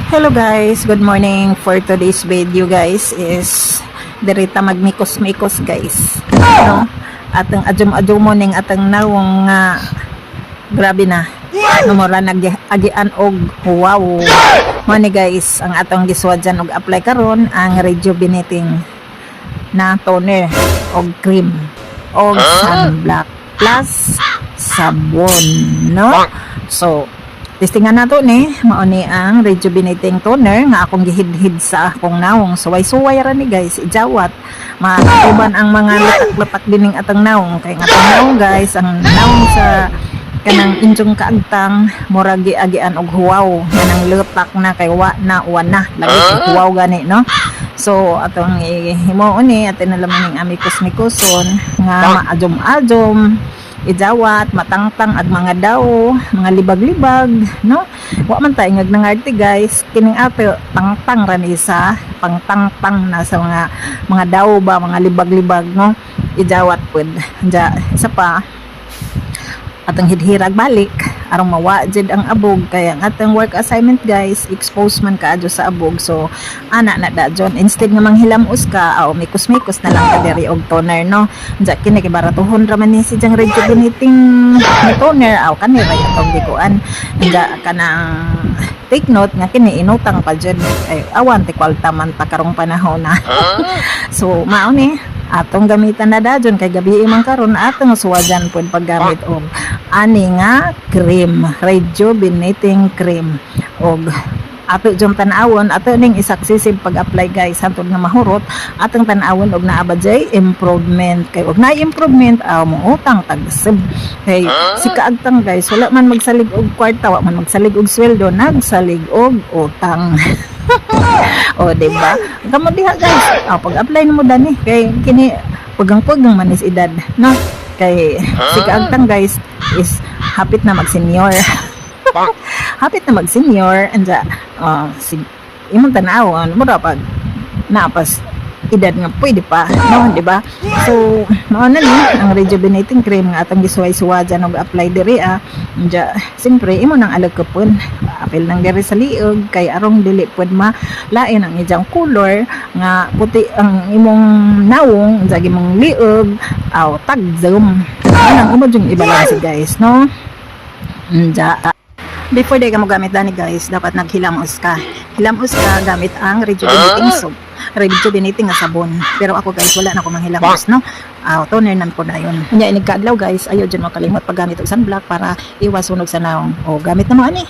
Hello guys, good morning. For today's video guys is dirita magmikos-mikos guys. No? Atang adjum-adjumo ning atang nawong nga grabe na. Mura nag-agian og wow. Mo ni guys, ang atong giswadyan og apply karon ang rejuvenating na toner og cream og sunblock plus sabon, no? So testingan nato ni mao ni ang rejuvenating toner nga akong gihid-hid sa akong nawong suway-suway ra ni guys ijawat mauban ang mga latak-latak dining atang nawong kay nga atong nawong guys ang nawong sa kanang injong kaagtang murag giagian og huwaw nang letak na kay wa na lagi huwaw gani no. So atong himuon ni atin nalaman ning amikos-mikoson nga maadjom-adjom ijawat matangtang at mga daw mga libag-libag no wa man tay ngag nangarte guys kining ato tangtang ra ni sa pangtangtang na sa mga daw ba mga libag-libag no ijawat pud ja isa pa atong hidhirag balik aron mawajid ang abog kaya ang atong work assignment guys expose man kaadyo sa abog so ana na dajon instead nga manghilamos ka o mikos-mikos na lang ka diri og toner no ja kini kay baratuhon ra man ni si jang rejuvenating toner aw kani ra atong gikuan ja kanang take note nga kini inutang pa jud ay awan ti kwalta man ta karong panahon na so mao ni atong gamitan na dajon kay gabi man karon atong suwajan pud paggamit og ani nga cream rejuvenating cream og ato jom tan-awon ato ning isaksisib pag-apply guys hantod nga mahurot atong tan-awon og naa ba jay improvement kay og na improvement aw mo utang tagsib kay si kaagtang guys wala man magsalig og kwarta wa man magsalig og sweldo nagsalig og utang. O diba kamo diha guys pag-apply nimo dani kay kini pugang-pugang man is edad no kay si kaagtang guys is hapit na mag-senior hapit na mag-senior anja si imong tan-awon mura pag napas edad nga pwede pa no di ba so mao na ni ang rejuvenating cream nga atong gisuway-suwajan og apply diri anja siyempre imo nang alagkapon apil nang diri sa liog kay arong dili pud malain ang ijang color nga puti ang imong nawong anja imong liog aw tag-zoom anang imo jung ibalanse guys no anja before day ka mo gamit dani guys dapat naghilamos ka gamit ang rejuvenating nga sabon pero ako guys wala na ko manghilamos no toner nan ko na yun nya inigkaadlaw guys ayo dyan mo kalimot paggamit og sunblock para iwas sunog sa nawong o gamit na mo ani